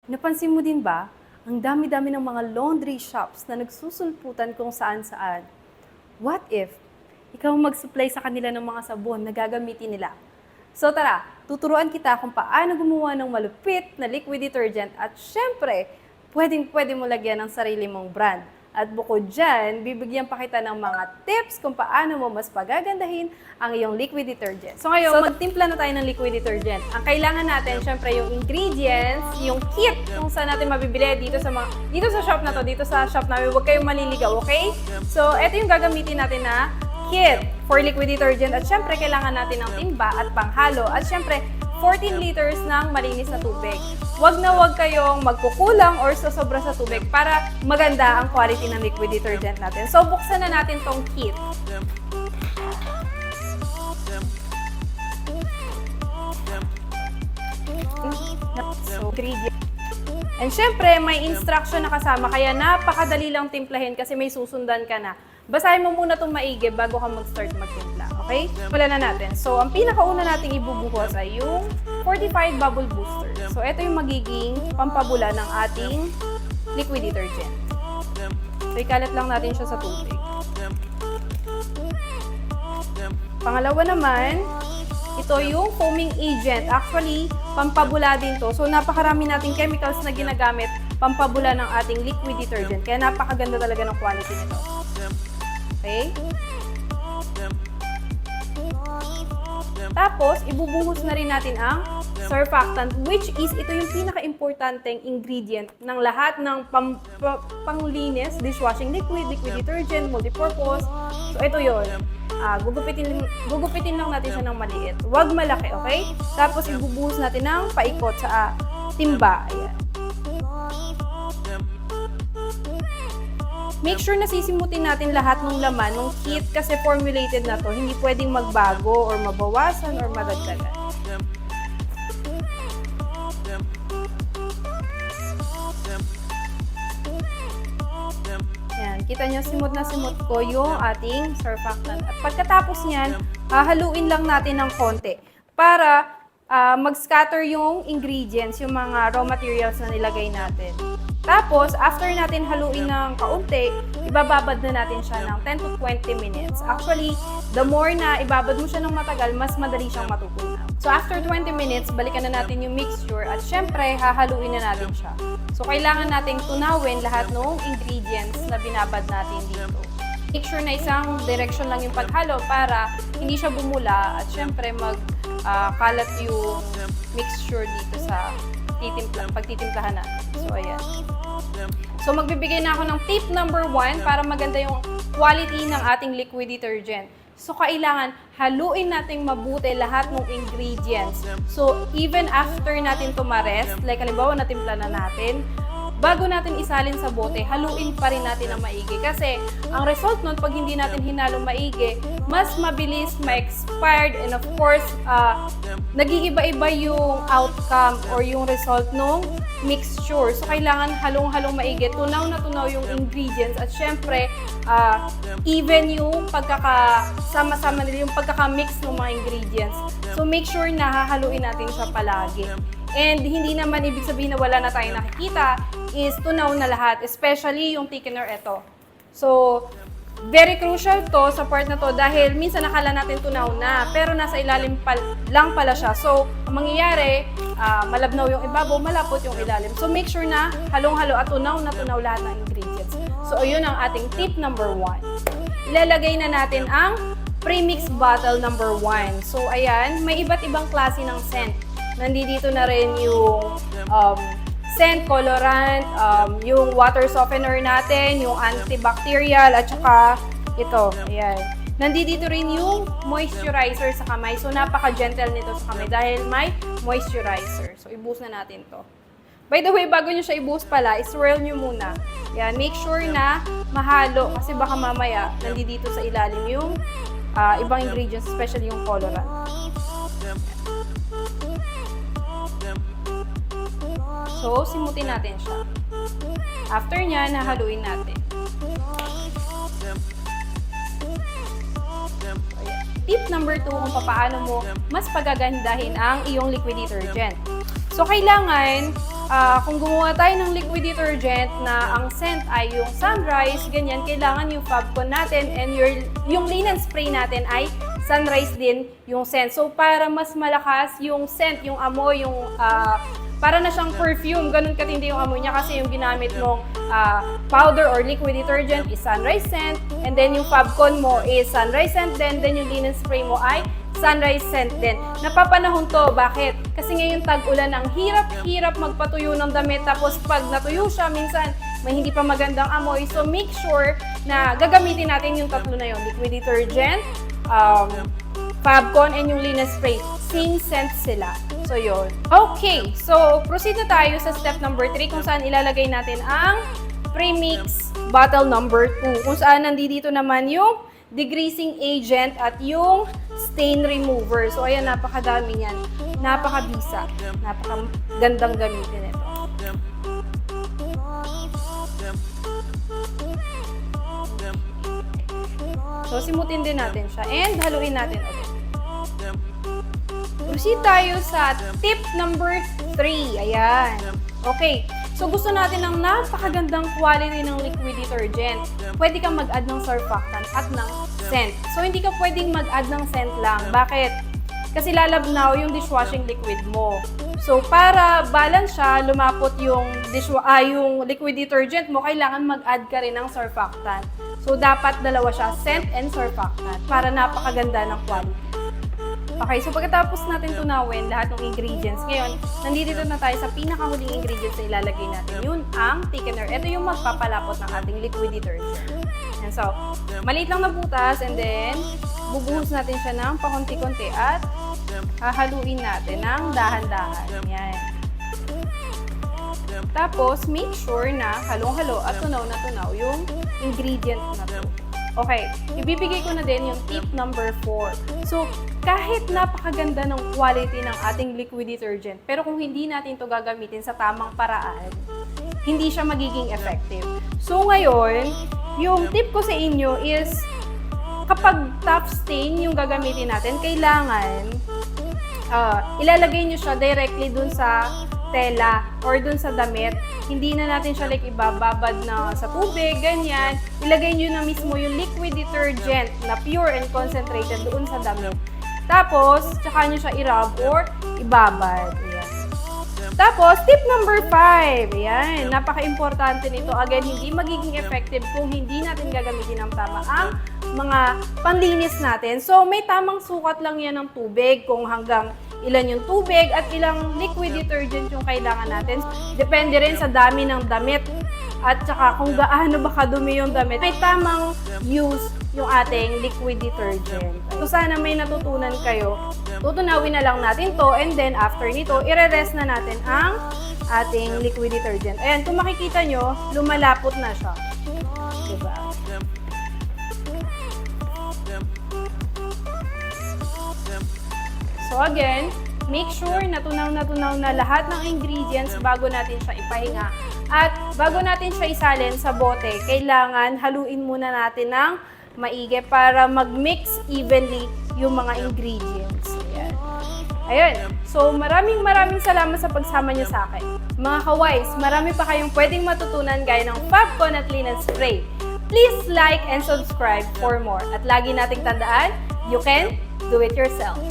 Napansin mo din ba, ang dami-dami ng mga laundry shops na nagsusulputan kung saan-saan? What if ikaw mag-supply sa kanila ng mga sabon na gagamitin nila? So tara, tuturuan kita kung paano gumawa ng malupit na liquid detergent at syempre, pwedeng-pwede mo lagyan ng sarili mong brand. At bukod dyan, bibigyan pa kita ng mga tips kung paano mo mas pagagandahin ang iyong liquid detergent. So ngayon, magtimpla na tayo ng liquid detergent. Ang kailangan natin, syempre, yung ingredients, yung kit kung saan natin mabibili dito sa shop na to, dito sa shop namin. Huwag kayong maliligaw, okay? So, ito yung gagamitin natin na kit for liquid detergent. At syempre, kailangan natin ng timba at panghalo. At syempre, 14 liters ng malinis na tubig. Huwag kayong magkukulang or sasobra sa tubig para maganda ang quality ng liquid detergent natin. So, buksan na natin tong kit. So, ingredient. And syempre, may instruction na kasama, kaya napakadali lang timplahin kasi may susundan ka na. Basahin mo muna itong maigi bago ka mag-start magtimpla, okay? Wala na natin. So, ang pinakauna nating ibubuhos ay yung 45 bubble booster. So, ito yung magiging pampabula ng ating liquid detergent. So, ikalat lang natin siya sa tubig. Pangalawa naman, ito yung foaming agent. Actually, pampabula din to. So, napakarami nating chemicals na ginagamit pampabula ng ating liquid detergent. Kaya napakaganda talaga ng quality nito. Okay? Tapos, ibubuhos na rin natin ang surfactant, which is, ito yung pinaka-importanteng ingredient ng lahat ng panglinis, dishwashing liquid, liquid detergent, multipurpose. So, ito yun. Gugupitin lang natin siya ng maliit. Huwag malaki, okay? Tapos, ibubuhos natin ng paikot sa timba. Ayan. Make sure na sisimutin natin lahat ng laman ng kit kasi formulated na to. Hindi pwedeng magbago or mabawasan or madagdagan. Yan, kita nyo, simot na simot ko yung ating surfactant. At pagkatapos niyan, hahaluin lang natin ng konti para mag-scatter yung ingredients, yung mga raw materials na nilagay natin. Tapos, after natin haluin ng kaunti, ibababad na natin siya ng 10 to 20 minutes. Actually, the more na ibabad mo siya ng matagal, mas madali siyang matutunaw. So, after 20 minutes, balikan na natin yung mixture at syempre, hahaluin na natin siya. So, kailangan nating tunawin lahat ng ingredients na binabad natin dito. Make sure na isang direction lang yung paghalo para hindi siya bumula at syempre, kalat yung mixture dito sa pagtitimplahan natin. So, ayan. So, magbibigay na ako ng tip number 1 para maganda yung quality ng ating liquid detergent. So, kailangan haluin natin mabuti lahat ng ingredients. So, even after natin tumarest, like halimbawa natimpla na natin, bago natin isalin sa bote, haluin pa rin natin ang maigi. Kasi, ang result nun, pag hindi natin hinalo maigi, mas mabilis ma-expired and of course, nag-iiba-iba yung outcome or yung result ng mixture. So, kailangan halong-halong maigi. Tunaw na tunaw yung ingredients at syempre, even yung pagkakasama-sama nila, yung pagkakamix ng mga ingredients. So, make sure na hahaluin natin siya palagi. And hindi naman ibig sabihin na wala na tayong nakikita, is tunaw na lahat, especially yung thickener ito. So, very crucial to sa part na to dahil minsan nakala natin tunaw na, pero nasa ilalim lang pala siya. So, ang mangyayari, malabnaw yung ibabaw, malapot yung ilalim. So, make sure na halong-halo at tunaw na tunaw lahat ng ingredients. So, yun ang ating tip number 1. Ilalagay na natin ang premix bottle number 1. So, ayan, may iba't ibang klase ng scent. Nandito na rin yung scent, colorant, yung water softener natin, yung antibacterial, at saka ito, ayan. Nandito rin yung moisturizer sa kamay. So, napaka-gentle nito sa kamay dahil may moisturizer. So, i-boost na natin to. By the way, bago nyo siya i-boost pala, i-swirl nyo muna. Ayan, make sure na mahalo kasi baka mamaya nandito sa ilalim yung ibang ingredients, especially yung colorant. So, simutin natin siya. After niya, nahaluin natin. Tip number 2 kung paano mo mas pagagandahin ang iyong liquid detergent. So, kailangan kung gumawa tayo ng liquid detergent na ang scent ay yung Sunrise, ganyan, kailangan yung Fabcon natin and yung linen spray natin ay Sunrise din yung scent. So, para mas malakas yung scent, yung amoy, yung para na siyang perfume, ganun katindi yung amoy niya kasi yung ginamit mong powder or liquid detergent is Sunrise scent, and then yung Fabcon mo is Sunrise scent din, then yung linen spray mo ay Sunrise scent din. Napapanahon to, bakit? Kasi ngayon tag-ulan, ang hirap-hirap magpatuyo ng damit, tapos pag natuyo siya, minsan may hindi pa magandang amoy. So make sure na gagamitin natin yung tatlo na yun, liquid detergent, Fabcon, and yung linen spray. Same scent sila. So yun. Okay, so proceed na tayo sa step number 3 kung saan ilalagay natin ang premix bottle number 2. Kung saan nandito naman yung degreasing agent at yung stain remover. So ayan, napakadami niyan. Napakabisa. Napakagandang gamitin ito. So simutin din natin siya and haluin natin ulit. Proceed tayo sa tip number 3. Ayan. Okay. So, gusto natin ng napakagandang quality ng liquid detergent. Pwede kang mag-add ng surfactant at ng scent. So, hindi ka pwedeng mag-add ng scent lang. Bakit? Kasi lalabnaw yung dishwashing liquid mo. So, para balance siya, lumapot yung liquid detergent mo, kailangan mag-add ka rin ng surfactant. So, dapat dalawa siya, scent and surfactant, para napakaganda ng quality. Okay, so pagkatapos natin tunawin lahat ng ingredients, ngayon, nandito na tayo sa pinakahuling ingredients na ilalagay natin. Yun ang thickener. Ito yung magpapalapot ng ating liquid detergent. And so, maliit lang na butas and then, bubuhos natin siya ng pakunti-kunti at hahaluin natin ng dahan-dahan. Yan. Tapos, make sure na halong-halo at tunaw na tunaw yung ingredient na to. Okay, ibibigay ko na din yung tip number 4. So, kahit napakaganda ng quality ng ating liquid detergent, pero kung hindi natin ito gagamitin sa tamang paraan, hindi siya magiging effective. So, ngayon, yung tip ko sa inyo is, kapag tough stain yung gagamitin natin, kailangan ilalagay nyo siya directly dun sa tela or dun sa damit. Hindi na natin siya like ibababad na sa tubig, ganyan. Ilagay nyo na mismo yung liquid detergent na pure and concentrated doon sa damit. Tapos, tsaka nyo siya i-rub or ibabad. Ayan. Tapos, tip number 5. Ayan, napaka-importante nito. Again, hindi magiging effective kung hindi natin gagamitin ng tama ang mga panlinis natin. So, may tamang sukat lang yan ng tubig kung hanggang ilan yung tubig at ilang liquid detergent yung kailangan natin. Depende rin sa dami ng damit at saka kung gaano ba kadumi yung damit. May tamang use yung ating liquid detergent. So sana may natutunan kayo. Tutunawin na lang natin to and then after nito, ire-rest na natin ang ating liquid detergent. Ayan, kung makikita nyo, lumalapot na siya. Diba? So again, make sure na tunaw na lahat ng ingredients bago natin siya ipahinga. At bago natin siya isalin sa bote, kailangan haluin muna natin ng maigi para mag-mix evenly yung mga ingredients. Ayan. Ayun. So maraming salamat sa pagsama niyo sa akin. Mga kaways, marami pa kayong pwedeng matutunan gaya ng Fabcon at linen spray. Please like and subscribe for more. At lagi nating tandaan, you can do it yourself.